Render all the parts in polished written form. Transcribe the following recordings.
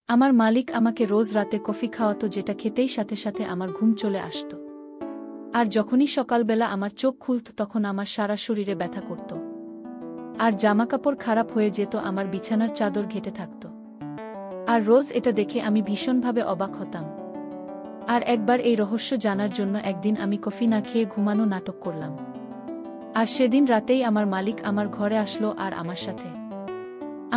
আমার মালিক আমাকে রোজ রাতে কফি খাওয়াতো, যেটা খেতেই সাথে সাথে আমার ঘুম চলে আসত। আর যখনই সকালবেলা আমার চোখ খুলত তখন আমার সারা শরীরে ব্যথা করত, আর জামাকাপড় খারাপ হয়ে যেত, আমার বিছানার চাদর ঘেটে থাকত। আর রোজ এটা দেখে আমি ভীষণভাবে অবাক হতাম। আর একবার এই রহস্য জানার জন্য একদিন আমি কফি না খেয়ে ঘুমানো নাটক করলাম। আর সেদিন রাতেই আমার মালিক আমার ঘরে আসলো আর আমার সাথে।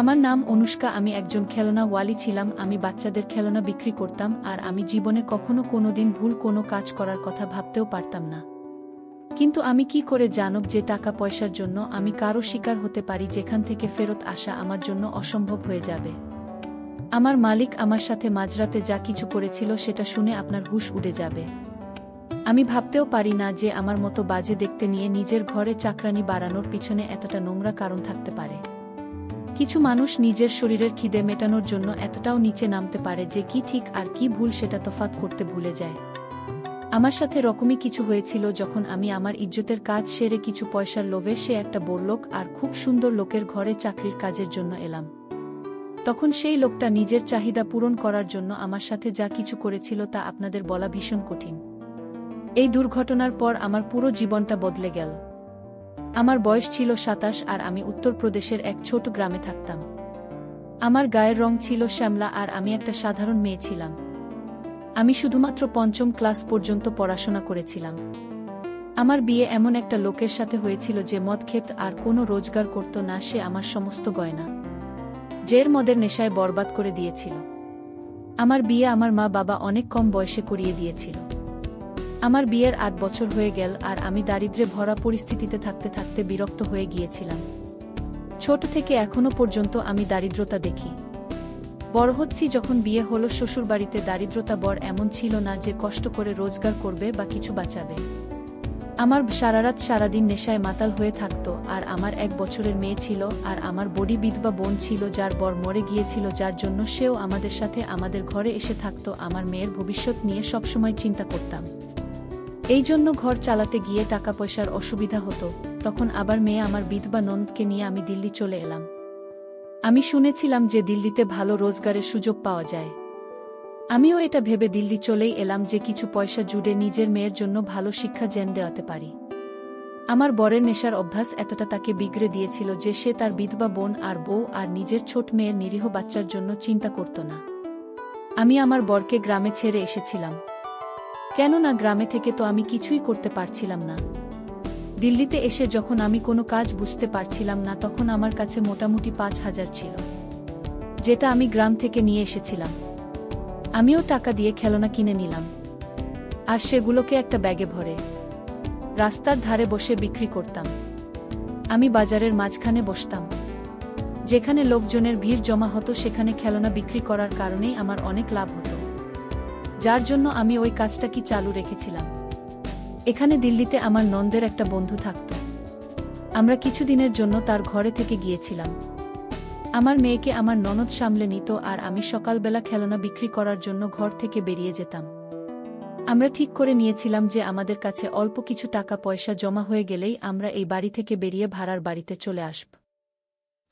আমার নাম অনুষ্কা, আমি একজন খেলনা ওয়ালি ছিলাম। আমি বাচ্চাদের খেলনা বিক্রি করতাম, আর আমি জীবনে কখনো কোনোদিন ভুল কোনো কাজ করার কথা ভাবতেও পারতাম না। কিন্তু আমি কি করে জানব যে টাকা পয়সার জন্য আমি কারো শিকার হতে পারি, যেখান থেকে ফেরত আসা আমার জন্য অসম্ভব হয়ে যাবে। আমার মালিক আমার সাথে মাঝরাতে যা কিছু করেছিল সেটা শুনে আপনার হুঁশ উড়ে যাবে। আমি ভাবতেও পারি না যে আমার মতো বাজে দেখতে নিয়ে নিজের ঘরে চাকরানি বাড়ানোর পিছনে এতটা নোংরা কারণ থাকতে পারে। কিছু মানুষ নিজের শরীরের খিদে মেটানোর জন্য এতটাও নিচে নামতে পারে যে কি ঠিক আর কি ভুল সেটা তফাৎ করতে ভুলে যায়। আমার সাথে রকমই কিছু হয়েছিল যখন আমি আমার ইজ্জতের কাজ সেরে কিছু পয়সার লোভে সে একটা বড়লোক আর খুব সুন্দর লোকের ঘরে চাকরির কাজের জন্য এলাম। তখন সেই লোকটা নিজের চাহিদা পূরণ করার জন্য আমার সাথে যা কিছু করেছিল তা আপনাদের বলা ভীষণ কঠিন। এই দুর্ঘটনার পর আমার পুরো জীবনটা বদলে গেল। আমার বয়স ছিল 27 আর আমি উত্তরপ্রদেশের এক ছোট গ্রামে থাকতাম। আমার গায়ের রং ছিল শ্যামলা আর আমি একটা সাধারণ মেয়ে ছিলাম। আমি শুধুমাত্র পঞ্চম ক্লাস পর্যন্ত পড়াশোনা করেছিলাম। আমার বিয়ে এমন একটা লোকের সাথে হয়েছিল যে মদ খেত আর কোনো রোজগার করত না। সে আমার সমস্ত গয়না জের মদের নেশায় বরবাদ করে দিয়েছিল। আমার বিয়ে আমার মা বাবা অনেক কম বয়সে করিয়ে দিয়েছিল। আমার বিয়ের 8 বছর হয়ে গেল আর আমি দারিদ্র্যে ভরা পরিস্থিতিতে থাকতে থাকতে বিরক্ত হয়ে গিয়েছিলাম। ছোট থেকে এখনো পর্যন্ত আমি দারিদ্রতা দেখি। বড় হচ্ছি যখন বিয়ে হলো, শ্বশুরবাড়িতে দারিদ্রতা বর এমন ছিল না যে কষ্ট করে রোজগার করবে বা কিছু বাঁচাবে। আমার সারারাত সারাদিন নেশায় মাতাল হয়ে থাকতো, আর আমার 1 বছরের মেয়ে ছিল, আর আমার বড়ি বিধবা বোন ছিল যার বর মরে গিয়েছিল, যার জন্য সেও আমাদের সাথে আমাদের ঘরে এসে থাকতো। আমার মেয়ের ভবিষ্যৎ নিয়ে সবসময় চিন্তা করতাম। এই জন্য ঘর চালাতে গিয়ে টাকা পয়সার অসুবিধা হতো। তখন আবার মেয়ে আমার বিধবা ননদকে নিয়ে আমি দিল্লি চলে এলাম। আমি শুনেছিলাম যে দিল্লিতে ভালো রোজগারের সুযোগ পাওয়া যায়। আমিও এটা ভেবে দিল্লি চলেই এলাম যে কিছু পয়সা জুড়ে নিজের মেয়ের জন্য ভালো শিক্ষা জেন দেওয়াতে পারি। আমার বরের নেশার অভ্যাস এতটা তাকে বিগড়ে দিয়েছিল যে সে তার বিধবা বোন আর বউ আর নিজের ছোট মেয়ের নিরীহ বাচ্চার জন্য চিন্তা করত না। আমি আমার বরকে গ্রামে ছেড়ে এসেছিলাম, কেননা গ্রামে থেকে তো আমি কিছুই করতে পারছিলাম না। দিল্লিতে এসে যখন আমি কোনো কাজ বুঝতে পারছিলাম না, তখন আমার কাছে মোটামুটি 5,000 ছিল, যেটা আমি গ্রাম থেকে নিয়ে এসেছিলাম। আমিও টাকা দিয়ে খেলনা কিনে নিলাম, আর সেগুলোকে একটা ব্যাগে ভরে রাস্তার ধারে বসে বিক্রি করতাম। আমি বাজারের মাঝখানে বসতাম, যেখানে লোকজনের ভিড় জমা হতো। সেখানে খেলনা বিক্রি করার কারণেই আমার অনেক লাভ হতো, যার জন্য আমি ওই কাজটা কি চালু রেখেছিলাম। এখানে দিল্লিতে আমার ননদের একটা বন্ধু থাকত। আমরা কিছুদিনের জন্য তার ঘরে থেকে গিয়েছিলাম। আমার মেয়েকে আমার ননদ সামলে নিত, আর আমি সকালবেলা খেলনা বিক্রি করার জন্য ঘর থেকে বেরিয়ে যেতাম। আমরা ঠিক করে নিয়েছিলাম যে আমাদের কাছে অল্প কিছু টাকা পয়সা জমা হয়ে গেলেই আমরা এই বাড়ি থেকে বেরিয়ে ভাড়ার বাড়িতে চলে আসব।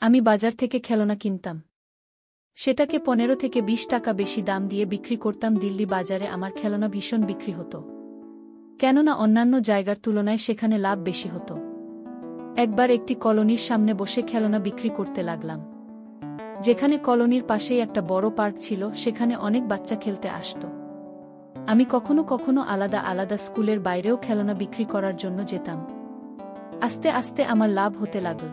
আমি বাজার থেকে খেলনা কিনতাম, সেটাকে 15 থেকে 20 টাকা বেশি দাম দিয়ে বিক্রি করতাম। দিল্লি বাজারে আমার খেলনা ভীষণ বিক্রি হতো, কেননা অন্যান্য জায়গার তুলনায় সেখানে লাভ বেশি হতো। একবার একটি কলোনির সামনে বসে খেলনা বিক্রি করতে লাগলাম, যেখানে কলোনির পাশেই একটা বড় পার্ক ছিল। সেখানে অনেক বাচ্চা খেলতে আসত। আমি কখনো কখনো আলাদা আলাদা স্কুলের বাইরেও খেলনা বিক্রি করার জন্য যেতাম। আস্তে আস্তে আমার লাভ হতে লাগল।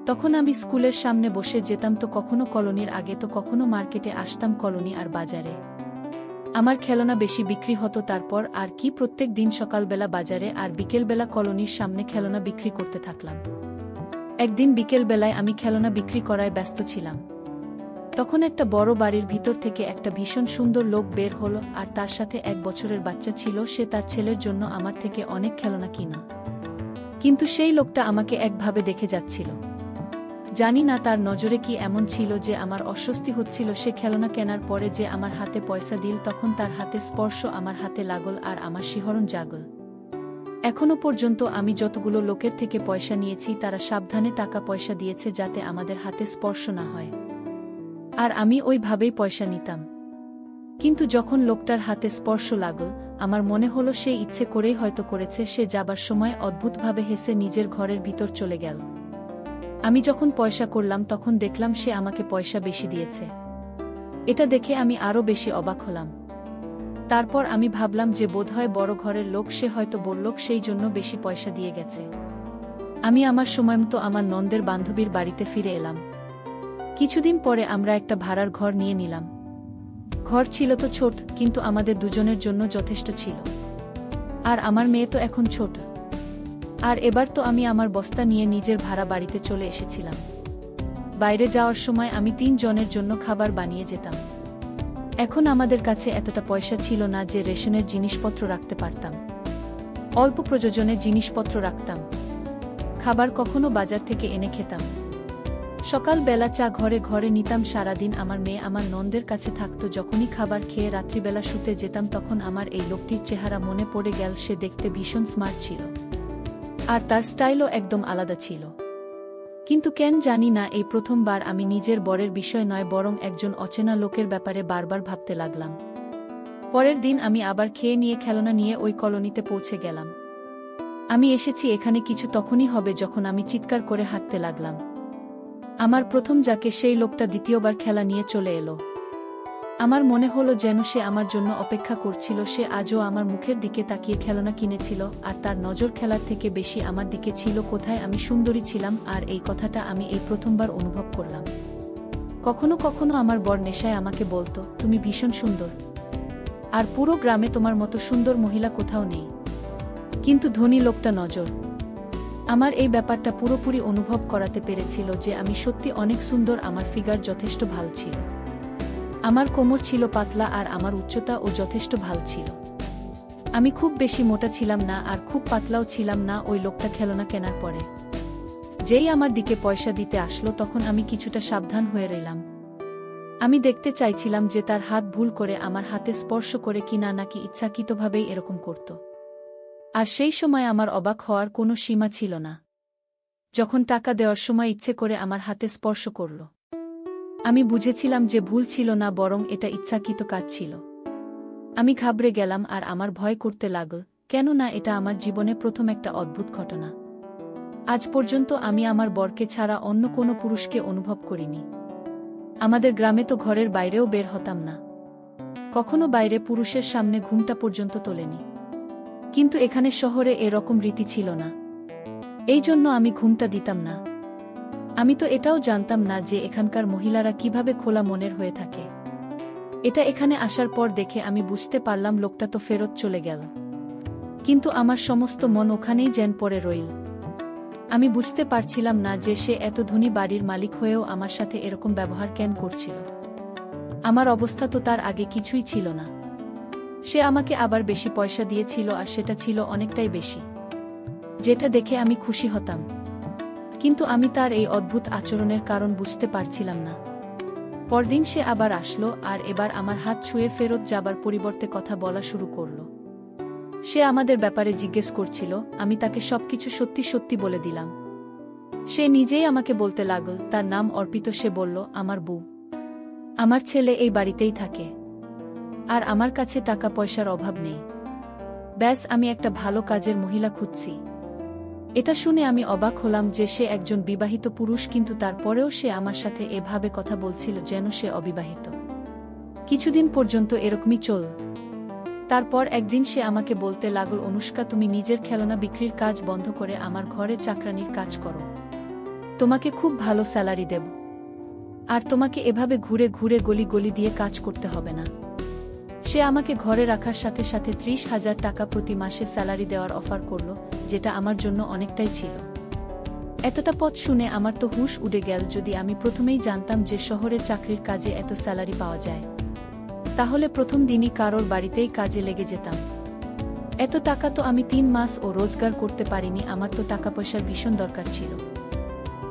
তখন আমি স্কুলের সামনে বসে যেতাম, তো কখনো কলোনির আগে, তো কখনো মার্কেটে আসতাম কলোনি আর বাজারে। আমার খেলনা বেশি বিক্রি হতো। তারপর আর কি, প্রত্যেক দিন সকালবেলা বাজারে আর বিকেলবেলা কলোনির সামনে খেলনা বিক্রি করতে থাকলাম। একদিন বিকেলবেলায় আমি খেলনা বিক্রি করায় ব্যস্ত ছিলাম। তখন একটা বড় বাড়ির ভিতর থেকে একটা ভীষণ সুন্দর লোক বের হলো, আর তার সাথে 1 বছরের বাচ্চা ছিল। সে তার ছেলের জন্য আমার থেকে অনেক খেলনা কিনা, কিন্তু সেই লোকটা আমাকে একভাবে দেখে যাচ্ছিল। জানি না তার নজরে কি এমন ছিল যে আমার অস্বস্তি হচ্ছিল। সে খেলনা কেনার পরে যে আমার হাতে পয়সা দিল, তখন তার হাতে স্পর্শ আমার হাতে লাগল আর আমার শিহরণ জাগল। এখনো পর্যন্ত আমি যতগুলো লোকের থেকে পয়সা নিয়েছি, তারা সাবধানে টাকা পয়সা দিয়েছে যাতে আমাদের হাতে স্পর্শ না হয়। আর আমি ওইভাবেই পয়সা নিতাম। কিন্তু যখন লোকটার হাতে স্পর্শ লাগল, আমার মনে হলো সে ইচ্ছে করেই হয়তো করেছে। সে যাবার সময় অদ্ভুতভাবে হেসে নিজের ঘরের ভিতর চলে গেল। আমি যখন পয়সা করলাম তখন দেখলাম সে আমাকে পয়সা বেশি দিয়েছে। এটা দেখে আমি আরও বেশি অবাক হলাম। তারপর আমি ভাবলাম যে বোধহয় বড় ঘরের লোক, সে হয়তো বড়লোক, সেই জন্য বেশি পয়সা দিয়ে গেছে। আমি আমার সময়মতো আমার নন্দের বান্ধবীর বাড়িতে ফিরে এলাম। কিছুদিন পরে আমরা একটা ভাড়ার ঘর নিয়ে নিলাম। ঘর ছিল তো ছোট, কিন্তু আমাদের দুজনের জন্য যথেষ্ট ছিল। আর আমার মেয়ে তো এখন ছোট। আর এবার তো আমি আমার বস্তা নিয়ে নিজের ভাড়া বাড়িতে চলে এসেছিলাম। বাইরে যাওয়ার সময় আমি 3 জনের জন্য খাবার বানিয়ে যেতাম। এখন আমাদের কাছে এতটা পয়সা ছিল না যে রেশনের জিনিসপত্র রাখতে পারতাম। অল্প প্রয়োজনে জিনিসপত্র রাখতাম। খাবার কখনো বাজার থেকে এনে খেতাম। সকালবেলা চা ঘরে ঘরে নিতাম। সারাদিন আমার মেয়ে আমার নন্দের কাছে থাকতো। যখনই খাবার খেয়ে রাত্রিবেলা শুতে যেতাম তখন আমার এই লোকটির চেহারা মনে পড়ে গেল। সে দেখতে ভীষণ স্মার্ট ছিল, আর তার স্টাইলও একদম আলাদা ছিল। কিন্তু কেন জানি না, এই প্রথমবার আমি নিজের বরের বিষয় নয়, বরং একজন অচেনা লোকের ব্যাপারে বারবার ভাবতে লাগলাম। পরের দিন আমি আবার খেয়ে নিয়ে খেলনা নিয়ে ওই কলোনিতে পৌঁছে গেলাম। আমি এসেছি এখানে কিছু তখনই হবে যখন আমি চিৎকার করে হাঁটতে লাগলাম। আমার প্রথম যাকে সেই লোকটা দ্বিতীয়বার খেলা নিয়ে চলে এলো। আমার মনে হলো যেন সে আমার জন্য অপেক্ষা করছিল। সে আজও আমার মুখের দিকে তাকিয়ে খেলনা কিনেছিল, আর তার নজর খেলার থেকে বেশি আমার দিকে ছিল। কোথায় আমি সুন্দরী ছিলাম, আর এই কথাটা আমি এই প্রথমবার অনুভব করলাম। কখনো কখনো আমার বর নেশায় আমাকে বলতো, তুমি ভীষণ সুন্দর, আর পুরো গ্রামে তোমার মতো সুন্দর মহিলা কোথাও নেই। কিন্তু ধনী লোকটা নজর আমার এই ব্যাপারটা পুরোপুরি অনুভব করাতে পেরেছিল যে আমি সত্যি অনেক সুন্দর। আমার ফিগার যথেষ্ট ভালো ছিল, আমার কোমর ছিল পাতলা, আর আমার উচ্চতাও যথেষ্ট ভালো ছিল। আমি খুব বেশি মোটা ছিলাম না, আর খুব পাতলাও ছিলাম না। ওই লোকটা খেলনা কেনার পরে যেই আমার দিকে পয়সা দিতে আসলো তখন আমি কিছুটা সাবধান হয়ে রইলাম। আমি দেখতে চাইছিলাম যে তার হাত ভুল করে আমার হাতে স্পর্শ করে কিনা, নাকি ইচ্ছাকৃতভাবেই এরকম করত। আর সেই সময় আমার অবাক হওয়ার কোনো সীমা ছিল না যখন টাকা দেওয়ার সময় ইচ্ছে করে আমার হাতে স্পর্শ করল। আমি বুঝেছিলাম যে ভুল ছিল না, বরং এটা ইচ্ছাকৃত কাজ ছিল। আমি ঘাবড়ে গেলাম আর আমার ভয় করতে লাগল, কেননা এটা আমার জীবনে প্রথম একটা অদ্ভুত ঘটনা। আজ পর্যন্ত আমি আমার বরকে ছাড়া অন্য কোনো পুরুষকে অনুভব করিনি। আমাদের গ্রামে তো ঘরের বাইরেও বের হতাম না, কখনো বাইরে পুরুষের সামনে ঘুমটা পর্যন্ত তোলেনি। কিন্তু এখানে শহরে এরকম রীতি ছিল না, এই জন্য আমি ঘুমটা দিতাম না। আমি তো এটাও জানতাম না যে এখানকার মহিলারা কিভাবে খোলা মনের হয়ে থাকে। এটা এখানে আসার পর দেখে আমি বুঝতে পারলাম লোকটা তো ফেরত চলে গেল, কিন্তু আমার সমস্ত মন ওখানেই যেন পড়ে রইল। আমি বুঝতে পারছিলাম না যে সে এত ধনী বাড়ির মালিক হয়েও আমার সাথে এরকম ব্যবহার কেন করছিল। আমার অবস্থা তো তার আগে কিছুই ছিল না। সে আমাকে আবার বেশি পয়সা দিয়েছিল, আর সেটা ছিল অনেকটাই বেশি, যেটা দেখে আমি খুশি হতাম। কিন্তু আমি তার এই অদ্ভুত আচরণের কারণ বুঝতে পারছিলাম না। পরদিন সে আবার আসলো, আর এবার আমার হাত ছুঁয়ে ফেরত যাবার পরিবর্তে কথা বলা শুরু করল। সে আমাদের ব্যাপারে জিজ্ঞেস করছিল, আমি তাকে সবকিছু সত্যি সত্যি বলে দিলাম। সে নিজেই আমাকে বলতে লাগল তার নাম অর্পিত। সে বলল, আমার বউ, আমার ছেলে এই বাড়িতেই থাকে, আর আমার কাছে টাকা পয়সার অভাব নেই। ব্যাস, আমি একটা ভালো কাজের মহিলা খুঁজছি। এটা শুনে আমি অবাক হলাম যে সে একজন বিবাহিত পুরুষ, কিন্তু তারপরেও সে আমার সাথে এভাবে কথা বলছিল যেন সে অবিবাহিত। কিছুদিন পর্যন্ত এরকমই চল। তারপর একদিন সে আমাকে বলতে লাগল, অনুষ্কা, তুমি নিজের খেলনা বিক্রির কাজ বন্ধ করে আমার ঘরে চাকরানির কাজ করো। তোমাকে খুব ভালো স্যালারি দেব, আর তোমাকে এভাবে ঘুরে ঘুরে গলি গলি দিয়ে কাজ করতে হবে না। সে আমাকে ঘরে রাখার সাথে সাথে 30,000 টাকা প্রতি মাসে স্যালারি দেওয়ার অফার করল, যেটা আমার জন্য অনেকটাই ছিল। এতটা পথ শুনে আমার তো হুঁশ উড়ে গেল। যদি আমি প্রথমেই জানতাম যে শহরে চাকরির কাজে এত স্যালারি পাওয়া যায়, তাহলে প্রথম দিনই কারোর বাড়িতেই কাজে লেগে যেতাম। এত টাকা তো আমি 3 মাসও রোজগার করতে পারিনি। আমার তো টাকা পয়সার ভীষণ দরকার ছিল,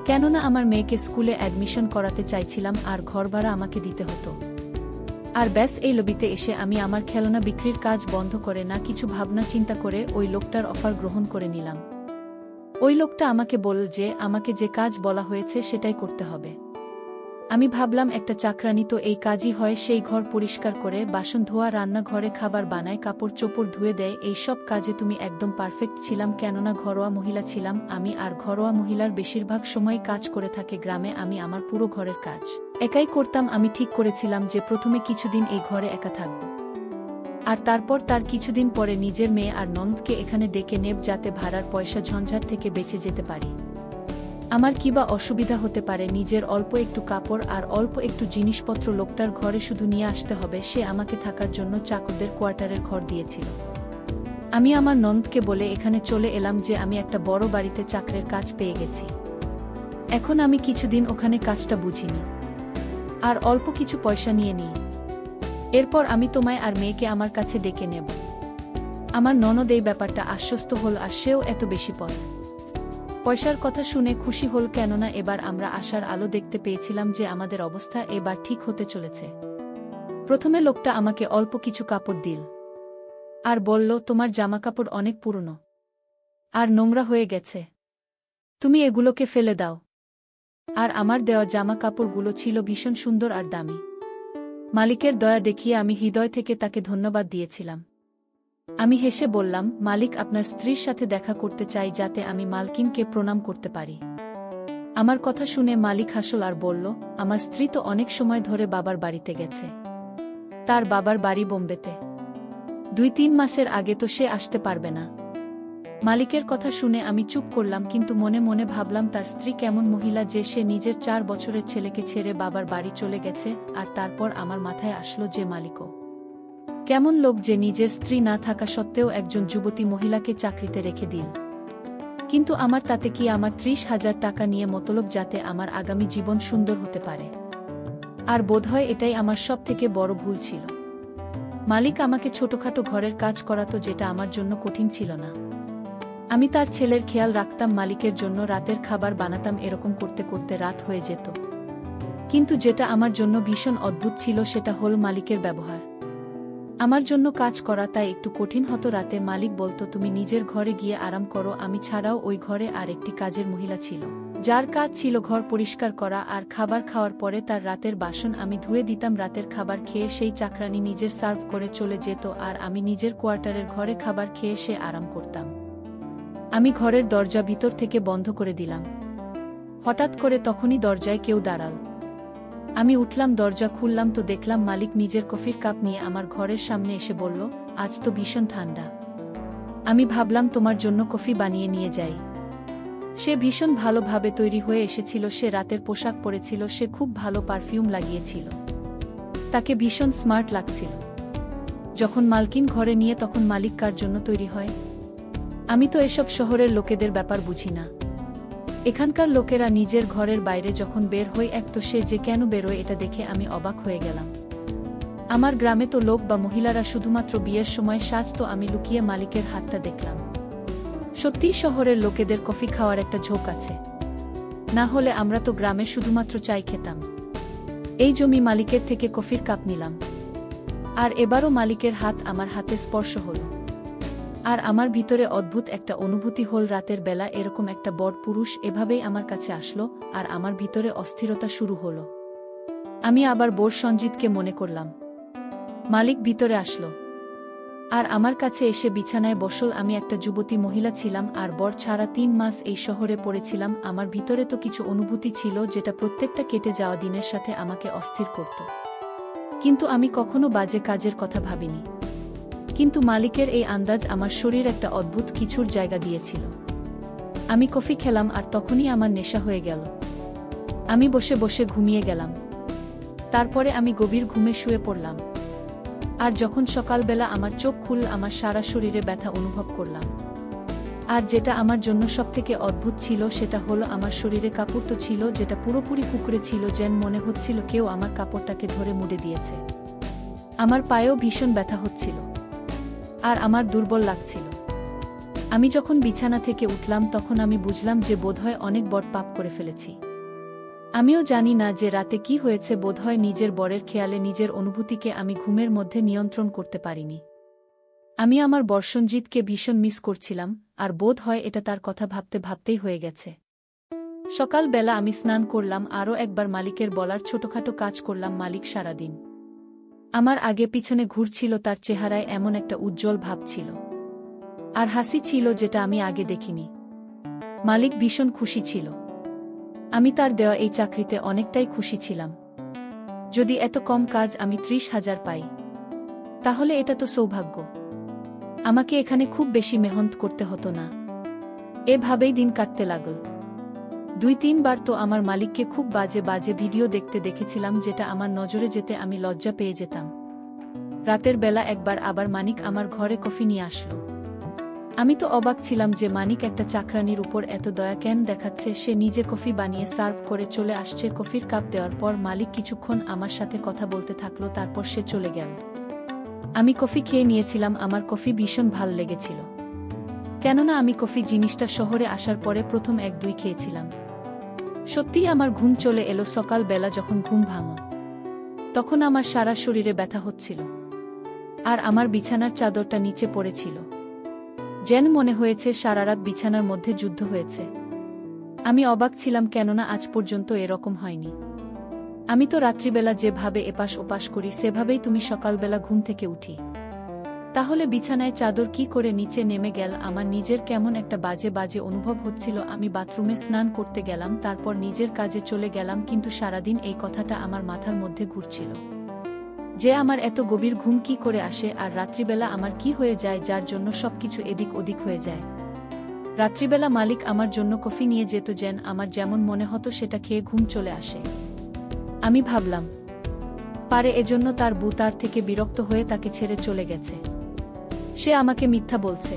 কেননা আমার মেয়েকে স্কুলে অ্যাডমিশন করাতে চাইছিলাম, আর ঘর ভাড়া আমাকে দিতে হতো। আর ব্যাস, এই লবিতে এসে আমি আমার খেলনা বিক্রির কাজ বন্ধ করে না কিছু ভাবনা চিন্তা করে ওই লোকটার অফার গ্রহণ করে নিলাম। ওই লোকটা আমাকে বলল যে আমাকে যে কাজ বলা হয়েছে সেটাই করতে হবে। আমি ভাবলাম একটা চাকরানী তো এই কাজই হয়, সেই ঘর পরিষ্কার করে, বাসন ধোয়া, রান্নাঘরে খাবার বানায়, কাপড় চোপড় ধুয়ে দেয়। এই সব কাজে তুমি একদম পারফেক্ট ছিলাম, কেননা ঘরোয়া মহিলা ছিলাম আমি, আর ঘরোয়া মহিলার বেশিরভাগ সময় কাজ করে থাকে গ্রামে। আমি আমার পুরো ঘরের কাজ একাই করতাম। আমি ঠিক করেছিলাম যে প্রথমে কিছুদিন এই ঘরে একা থাকব, আর তারপর তার কিছুদিন পরে নিজের মেয়ে আর নন্দকে এখানে ডেকে নেব, যাতে ভাড়ার পয়সা ঝঞ্ঝাট থেকে বেঁচে যেতে পারি। আমার কিবা অসুবিধা হতে পারে, নিজের অল্প একটু কাপড় আর অল্প একটু জিনিসপত্র লোকটার ঘরে শুধু নিয়ে আসতে হবে। সে আমাকে থাকার জন্য চাকরদের কোয়ার্টারের ঘর দিয়েছিল। আমি আমার নন্দকে বলে এখানে চলে এলাম যে আমি একটা বড় বাড়িতে চাকরের কাজ পেয়ে গেছি। এখন আমি কিছুদিন ওখানে কাজটা বুঝিনি, আর অল্প কিছু পয়সা নিয়ে নিই। এরপর আমি তোমায় আর মেয়েকে আমার কাছে ডেকে নেব। আমার ননদ এই ব্যাপারটা আশ্বস্ত হল, আর সেও এত বেশি পয়সার কথা শুনে খুশি হল, কেননা এবার আমরা আশার আলো দেখতে পেয়েছিলাম যে আমাদের অবস্থা এবার ঠিক হতে চলেছে। প্রথমে লোকটা আমাকে অল্প কিছু কাপড় দিল, আর বলল, তোমার জামাকাপড় অনেক পুরনো আর নোংরা হয়ে গেছে, তুমি এগুলোকে ফেলে দাও। আর আমার দেওয়া জামা কাপড়গুলো ছিল ভীষণ সুন্দর আর দামি। মালিকের দয়া দেখিয়ে আমি হৃদয় থেকে তাকে ধন্যবাদ দিয়েছিলাম। আমি হেসে বললাম, মালিক, আপনার স্ত্রীর সাথে দেখা করতে চাই, যাতে আমি মালকিনকে প্রণাম করতে পারি। আমার কথা শুনে মালিক হাসল আর বলল, আমার স্ত্রী তো অনেক সময় ধরে বাবার বাড়িতে গেছে। তার বাবার বাড়ি বোম্বেতে। 2-3 মাসের আগে তো সে আসতে পারবে না। মালিকের কথা শুনে আমি চুপ করলাম, কিন্তু মনে মনে ভাবলাম, তার স্ত্রী কেমন মহিলা যে সে নিজের 4 বছরের ছেলেকে ছেড়ে বাবার বাড়ি চলে গেছে। আর তারপর আমার মাথায় আসলো যে মালিকও কেমন লোক, যে নিজের স্ত্রী না থাকা সত্ত্বেও একজন যুবতী মহিলাকে চাকরিতে রেখে দিল। কিন্তু আমার তাতে কি? আমার 30,000 টাকা নিয়ে মতলব, যাতে আমার আগামী জীবন সুন্দর হতে পারে। আর বোধহয় এটাই আমার সবথেকে বড় ভুল ছিল। মালিক আমাকে ছোটখাটো ঘরের কাজ করাতো, যেটা আমার জন্য কঠিন ছিল না। আমি তার ছেলের খেয়াল রাখতাম, মালিকের জন্য রাতের খাবার বানাতাম। এরকম করতে করতে রাত হয়ে যেত। কিন্তু যেটা আমার জন্য ভীষণ অদ্ভুত ছিল, সেটা হল মালিকের ব্যবহার। আমার জন্য কাজ করা তাই একটু কঠিন হতো। রাতে মালিক বলতো, তুমি নিজের ঘরে গিয়ে আরাম করো। আমি ছাড়াও ওই ঘরে আর একটি কাজের মহিলা ছিল, যার কাজ ছিল ঘর পরিষ্কার করা আর খাবার খাওয়ার পরে তার রাতের বাসন আমি ধুয়ে দিতাম। রাতের খাবার খেয়ে সেই চাকরানী নিজের সার্ভ করে চলে যেত, আর আমি নিজের কোয়ার্টারের ঘরে খাবার খেয়ে সে আরাম করতাম। আমি ঘরের দরজা ভিতর থেকে বন্ধ করে দিলাম। হঠাৎ করে তখনই দরজায় কেউ দাঁড়াল। আমি উঠলাম, দরজা খুললাম তো দেখলাম মালিক নিজের কফির কাপ নিয়ে আমার ঘরের সামনে এসে বলল, আজ তো ভীষণ ঠান্ডা। আমি ভাবলাম তোমার জন্য কফি বানিয়ে নিয়ে যাই। সে ভীষণ ভালোভাবে তৈরি হয়ে এসেছিল। সে রাতের পোশাক পরেছিল, সে খুব ভালো পারফিউম লাগিয়েছিল, তাকে ভীষণ স্মার্ট লাগছিল। যখন মালকিন ঘরে নিয়ে, তখন মালিক কার জন্য তৈরি হয়? আমি তো এসব শহরের লোকেদের ব্যাপার বুঝি না। এখানকার লোকেরা নিজের ঘরের বাইরে যখন বের হই, এক তো সে যে কেন বেরোয়, এটা দেখে আমি অবাক হয়ে গেলাম। আমার গ্রামে তো লোক বা মহিলারা শুধুমাত্র বিয়ের সময় সাজতো। আমি লুকিয়ে মালিকের হাতটা দেখলাম। সত্যিই শহরের লোকেদের কফি খাওয়ার একটা ঝোঁক আছে। না হলে আমরা তো গ্রামে শুধুমাত্র চাই খেতাম। এই জমি মালিকের থেকে কফির কাপ নিলাম, আর এবারও মালিকের হাত আমার হাতে স্পর্শ হল। আর আমার ভিতরে অদ্ভুত একটা অনুভূতি হল, রাতের বেলা এরকম একটা বড় পুরুষ এভাবেই আমার কাছে আসলো, আর আমার ভিতরে অস্থিরতা শুরু হল। আমি আবার বোর সঞ্জিতকে মনে করলাম। মালিক ভিতরে আসলো আর আমার কাছে এসে বিছানায় বসল। আমি একটা যুবতী মহিলা ছিলাম, আর বর ছাড়া 3 মাস এই শহরে পড়েছিলাম। আমার ভিতরে তো কিছু অনুভূতি ছিল, যেটা প্রত্যেকটা কেটে যাওয়া দিনের সাথে আমাকে অস্থির করত। কিন্তু আমি কখনো বাজে কাজের কথা ভাবিনি। কিন্তু মালিকের এই আন্দাজ আমার শরীর একটা অদ্ভুত কিছুর জায়গা দিয়েছিল। আমি কফি খেলাম, আর তখনই আমার নেশা হয়ে গেল। আমি বসে বসে ঘুমিয়ে গেলাম। তারপরে আমি গভীর ঘুমে শুয়ে পড়লাম। আর যখন সকালবেলা আমার চোখ খুলল, আমার সারা শরীরে ব্যথা অনুভব করলাম। আর যেটা আমার জন্য সবথেকে অদ্ভুত ছিল, সেটা হলো আমার শরীরে কাপড় তো ছিল, যেটা পুরোপুরি কুঁকড়ে ছিল, যেন মনে হচ্ছিল কেউ আমার কাপড়টাকে ধরে মুড়ে দিয়েছে। আমার পায়েও ভীষণ ব্যথা হচ্ছিল, আর আমার দুর্বল লাগছিল। আমি যখন বিছানা থেকে উঠলাম, তখন আমি বুঝলাম যে বোধহয় অনেক বড় পাপ করে ফেলেছি। আমিও জানি না যে রাতে কি হয়েছে। বোধহয় নিজের বরের খেয়ালে নিজের অনুভূতিকে আমি ঘুমের মধ্যে নিয়ন্ত্রণ করতে পারিনি। আমি আমার বর্ষণজিৎকে ভীষণ মিস করছিলাম, আর বোধ হয় এটা তার কথা ভাবতে ভাবতেই হয়ে গেছে। সকালবেলা আমি স্নান করলাম, আরও একবার মালিকের বলার ছোটখাটো কাজ করলাম। মালিক সারাদিন আমার আগে পিছনে ঘুরছিল, তার চেহারায় এমন একটা উজ্জ্বল ভাব ছিল আর হাসি ছিল যেটা আমি আগে দেখিনি। মালিক ভীষণ খুশি ছিল। আমি তার দেওয়া এই চাকরিতে অনেকটাই খুশি ছিলাম। যদি এত কম কাজ আমি 30,000 পাই তাহলে এটা তো সৌভাগ্য। আমাকে এখানে খুব বেশি মেহনত করতে হতো না। এভাবেই দিন কাটতে লাগল। 2-3 বার তো আমার মালিককে খুব বাজে বাজে ভিডিও দেখতে দেখেছিলাম, যেটা আমার নজরে যেতে আমি লজ্জা পেয়ে যেতাম। রাতের বেলা একবার আবার মানিক আমার ঘরে কফি নিয়ে আসলো। আমি তো অবাক ছিলাম যে মানিক একটা চাকরানির উপর এত দয়া কেন দেখাচ্ছে। সে নিজে কফি বানিয়ে সার্ভ করে চলে আসছে। কফির কাপ দেওয়ার পর মালিক কিছুক্ষণ আমার সাথে কথা বলতে থাকলো, তারপর সে চলে গেল। আমি কফি খেয়ে নিয়েছিলাম। আমার কফি ভীষণ ভাল লেগেছিল, কেননা আমি কফি জিনিসটা শহরে আসার পরে প্রথম 1-2 খেয়েছিলাম। সত্যিই আমার ঘুম চলে এলো। সকালবেলা যখন ঘুম ভাঙল তখন আমার সারা শরীরে ব্যথা হচ্ছিল আর আমার বিছানার চাদরটা নিচে পড়েছিল। যেন মনে হয়েছে সারারাত বিছানার মধ্যে যুদ্ধ হয়েছে। আমি অবাক ছিলাম, কেননা আজ পর্যন্ত এরকম হয়নি। আমি তো রাত্রিবেলা যেভাবে এপাশ ওপাশ করি সেভাবেই তুমি সকালবেলা ঘুম থেকে উঠি, তাহলে বিছানায় চাদর কি করে নিচে নেমে গেল? আমার নিজের কেমন একটা বাজে বাজে অনুভব হচ্ছিল। আমি বাথরুমে স্নান করতে গেলাম, তারপর নিজের কাজে চলে গেলাম, কিন্তু সারাদিন এই কথাটা আমার মাথার মধ্যে ঘুরছিল যে আমার এত গভীর ঘুম কি করে আসে আর রাত্রিবেলা আমার কি হয়ে যায় যার জন্য সবকিছু এদিক ওদিক হয়ে যায়। রাত্রিবেলা মালিক আমার জন্য কফি নিয়ে যেত, যেন আমার যেমন মনে হতো সেটা খেয়ে ঘুম চলে আসে। আমি ভাবলাম পারে এজন্য তার বউ তার থেকে বিরক্ত হয়ে তাকে ছেড়ে চলে গেছে। সে আমাকে মিথ্যা বলছে।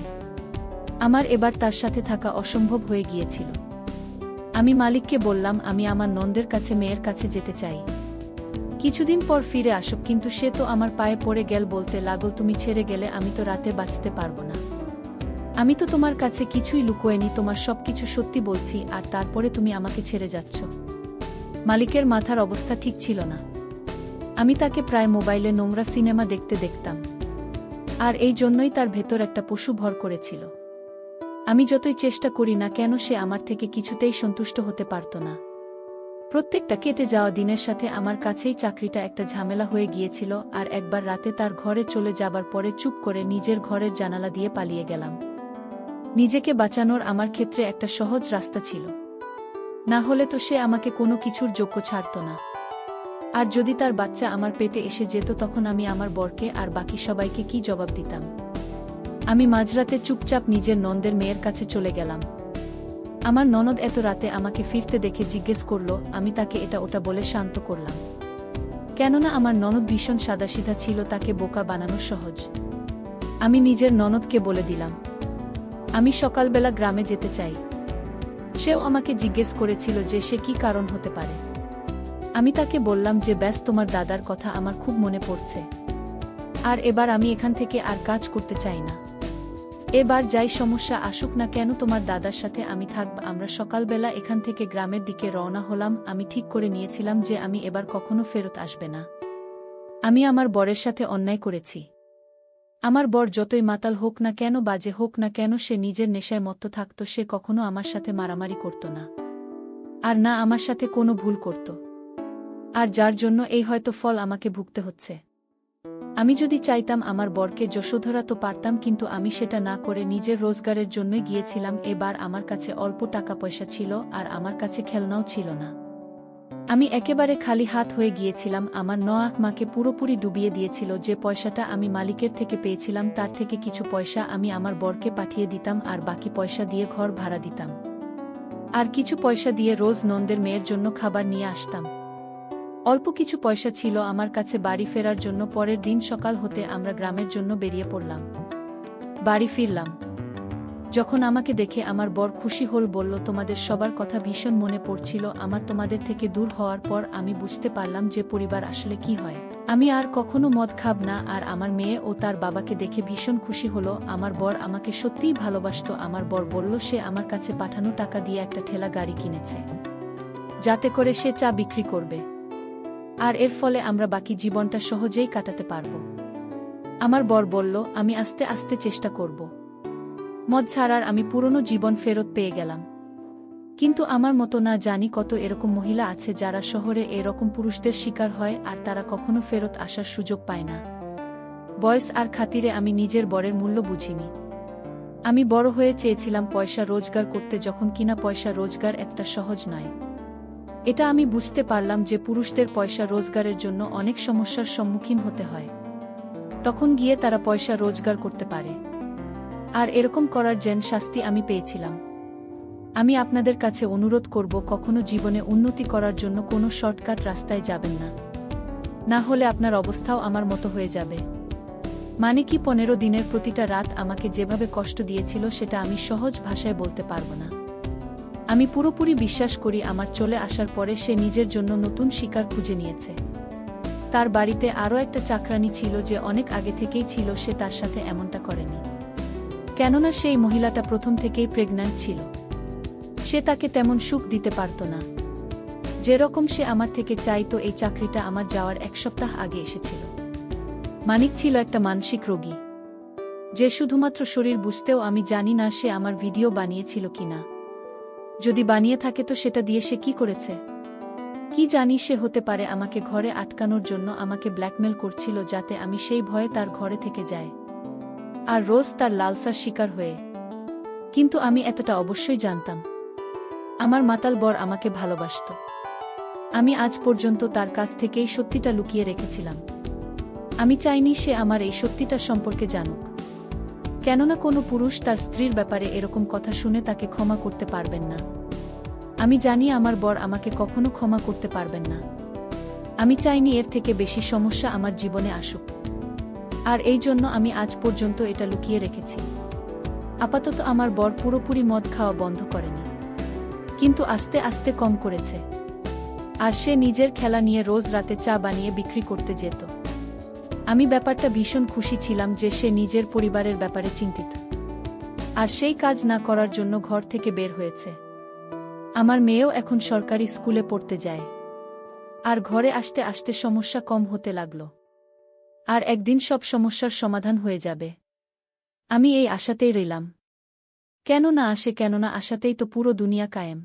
আমার এবার তার সাথে থাকা অসম্ভব হয়ে গিয়েছিল। আমি মালিককে বললাম আমি আমার নন্দের কাছে, মেয়ের কাছে যেতে চাই, কিছুদিন পর ফিরে আসব। কিন্তু সে তো আমার পায়ে পড়ে গেল, বলতে লাগল তুমি ছেড়ে গেলে আমি তো রাতে বাঁচতে পারবো না। আমি তো তোমার কাছে কিছুই লুকোয়নি, তোমার সবকিছু সত্যি বলছি, আর তারপরে তুমি আমাকে ছেড়ে যাচ্ছ। মালিকের মাথার অবস্থা ঠিক ছিল না। আমি তাকে প্রায় মোবাইলে নোংরা সিনেমা দেখতে দেখতাম, আর এই জন্যই তার ভেতর একটা পশু ভর করেছিল। আমি যতই চেষ্টা করি না কেন সে আমার থেকে কিছুতেই সন্তুষ্ট হতে পারত না। প্রত্যেকটা কেটে যাওয়া দিনের সাথে আমার কাছেই চাকরিটা একটা ঝামেলা হয়ে গিয়েছিল। আর একবার রাতে তার ঘরে চলে যাবার পরে চুপ করে নিজের ঘরের জানালা দিয়ে পালিয়ে গেলাম। নিজেকে বাঁচানোর আমার ক্ষেত্রে একটা সহজ রাস্তা ছিল, না হলে তো সে আমাকে কোনো কিছুর যোগ্য ছাড়ত না। আর যদি তার বাচ্চা আমার পেটে এসে যেত তখন আমি আমার বরকে আর বাকি সবাইকে কি জবাব দিতাম? আমি মাঝরাতে চুপচাপ নিজের ননদের মেয়ের কাছে চলে গেলাম। আমার ননদ এত রাতে আমাকে ফিরতে দেখে জিজ্ঞেস করল। আমি তাকে এটা ওটা বলে শান্ত করলাম, কেননা আমার ননদ ভীষণ সাদাসিধা ছিল, তাকে বোকা বানানো সহজ। আমি নিজের ননদকে বলে দিলাম আমি সকালবেলা গ্রামে যেতে চাই। সেও আমাকে জিজ্ঞেস করেছিল যে সে কি কারণ হতে পারে। আমি তাকে বললাম যে ব্যাস তোমার দাদার কথা আমার খুব মনে পড়ছে, আর এবার আমি এখান থেকে আর কাজ করতে চাই না। এবার যাই সমস্যা আসুক না কেন তোমার দাদার সাথে আমি থাকব। আমরা সকালবেলা এখান থেকে গ্রামের দিকে রওনা হলাম। আমি ঠিক করে নিয়েছিলাম যে আমি এবার কখনো ফেরত আসবে না। আমি আমার বরের সাথে অন্যায় করেছি। আমার বর যতই মাতাল হোক না কেন, বাজে হোক না কেন, সে নিজের নেশায় মত্ত থাকত। সে কখনো আমার সাথে মারামারি করত না, আর না আমার সাথে কোনো ভুল করত। আর যার জন্য এই হয়তো ফল আমাকে ভুগতে হচ্ছে। আমি যদি চাইতাম আমার বরকে যশোধরা তো পারতাম, কিন্তু আমি সেটা না করে নিজের রোজগারের জন্যই গিয়েছিলাম। এবার আমার কাছে অল্প টাকা পয়সা ছিল আর আমার কাছে খেলনাও ছিল না। আমি একেবারে খালি হাত হয়ে গিয়েছিলাম। আমার নয়াক মাকে পুরোপুরি ডুবিয়ে দিয়েছিল। যে পয়সাটা আমি মালিকের থেকে পেয়েছিলাম তার থেকে কিছু পয়সা আমি আমার বরকে পাঠিয়ে দিতাম, আর বাকি পয়সা দিয়ে ঘর ভাড়া দিতাম, আর কিছু পয়সা দিয়ে রোজ নন্দের মেয়ের জন্য খাবার নিয়ে আসতাম। অল্প কিছু পয়সা ছিল আমার কাছে বাড়ি ফেরার জন্য। পরের দিন সকাল হতে আমরা গ্রামের জন্য বেরিয়ে পড়লাম। বাড়ি ফিরলাম। যখন আমাকে দেখে আমার বর খুশি হল, বলল তোমাদের সবার কথা ভীষণ মনে পড়ছিল আমার তোমাদের থেকে দূর হওয়ার পর। আমি বুঝতে পারলাম যে পরিবার আসলে কি হয়। আমি আর কখনো মদ খাব না। আর আমার মেয়ে ও তার বাবাকে দেখে ভীষণ খুশি হলো। আমার বর আমাকে সত্যিই ভালোবাসত। আমার বর বলল সে আমার কাছে পাঠানো টাকা দিয়ে একটা ঠেলা গাড়ি কিনেছে, যাতে করে সে চা বিক্রি করবে, আর এর ফলে আমরা বাকি জীবনটা সহজেই কাটাতে পারব। আমার বর বলল আমি আস্তে আস্তে চেষ্টা করব। মদ ছাড়ার আমি পুরনো জীবন ফেরত পেয়ে গেলাম। কিন্তু আমার মতো না জানি কত এরকম মহিলা আছে যারা শহরে এরকম পুরুষদের শিকার হয় আর তারা কখনো ফেরত আসার সুযোগ পায় না। বয়স আর খাতিরে আমি নিজের বরের মূল্য বুঝিনি। আমি বড় হয়ে চেয়েছিলাম পয়সা রোজগার করতে, যখন কিনা পয়সা রোজগার একটা সহজ নয়। এটা আমি বুঝতে পারলাম যে পুরুষদের পয়সা রোজগারের জন্য অনেক সমস্যার সম্মুখীন হতে হয়। তখন গিয়ে তারা পয়সা রোজগার করতে পারে। আর এরকম করার শাস্তি আমি পেয়েছিলাম। আমি আপনাদের কাছে অনুরোধ করব, কখনো জীবনে উন্নতি করার জন্য কোনো শর্টকাট রাস্তায় যাবেন না, না হলে আপনার অবস্থাও আমার মতো হয়ে যাবে। মানে কি, 15 দিনের প্রতিটা রাত আমাকে যেভাবে কষ্ট দিয়েছিল সেটা আমি সহজ ভাষায় বলতে পারবো না। আমি পুরোপুরি বিশ্বাস করি আমার চলে আসার পরে সে নিজের জন্য নতুন শিকার খুঁজে নিয়েছে। তার বাড়িতে আরও একটা চাকরানি ছিল যে অনেক আগে থেকেই ছিল, সে তার সাথে এমনটা করেনি। কেননা সেই মহিলাটা প্রথম থেকেই প্রেগন্যান্ট ছিল। সে তাকে তেমন সুখ দিতে পারত না যেরকম সে আমার থেকে চাইতো। এই চাকরিটা আমার যাওয়ার 1 সপ্তাহ আগে এসেছিল। মানিক ছিল একটা মানসিক রোগী, যে শুধুমাত্র শরীর বুঝতেও আমি জানি না সে আমার ভিডিও বানিয়েছিল কিনা। যদি বানিয়ে থাকে তো সেটা দিয়ে সে কি করেছে কি জানি। সে হতে পারে আমাকে ঘরে আটকানোর জন্য আমাকে ব্ল্যাকমেল করছিল, যাতে আমি সেই ভয়ে তার ঘরে থেকে যাই আর রোজ তার লালসার শিকার হয়ে। কিন্তু আমি এতটা অবশ্যই জানতাম, আমার মাতাল বর আমাকে ভালোবাসত। আমি আজ পর্যন্ত তার কাছ থেকেই সত্যিটা লুকিয়ে রেখেছিলাম। আমি চাইনি সে আমার এই সত্যিটা সম্পর্কে জানুক। কেননা কোনো পুরুষ তার স্ত্রীর ব্যাপারে এরকম কথা শুনে তাকে ক্ষমা করতে পারবেন না। আমি জানি আমার বর আমাকে কখনো ক্ষমা করতে পারবেন না। আমি চাইনি এর থেকে বেশি সমস্যা আমার জীবনে আসুক। আর এই জন্য আমি আজ পর্যন্ত এটা লুকিয়ে রেখেছি। আপাতত আমার বর পুরোপুরি মদ খাওয়া বন্ধ করেনি, কিন্তু আস্তে আস্তে কম করেছে। আর সে নিজের খেলা নিয়ে রোজ রাতে চা বানিয়ে বিক্রি করতে যেত। আমি ব্যাপারটা ভীষণ খুশি ছিলাম যে সে নিজের পরিবারের ব্যাপারে চিন্তিত, আর সেই কাজ না করার জন্য ঘর থেকে বের হয়েছে। আমার মেয়েও এখন সরকারি স্কুলে পড়তে যায়, আর ঘরে আসতে আসতে সমস্যা কম হতে লাগল। আর একদিন সব সমস্যার সমাধান হয়ে যাবে। আমি এই আশাতেই রইলাম। কেননা আশাতেই তো পুরো দুনিয়া কায়েম।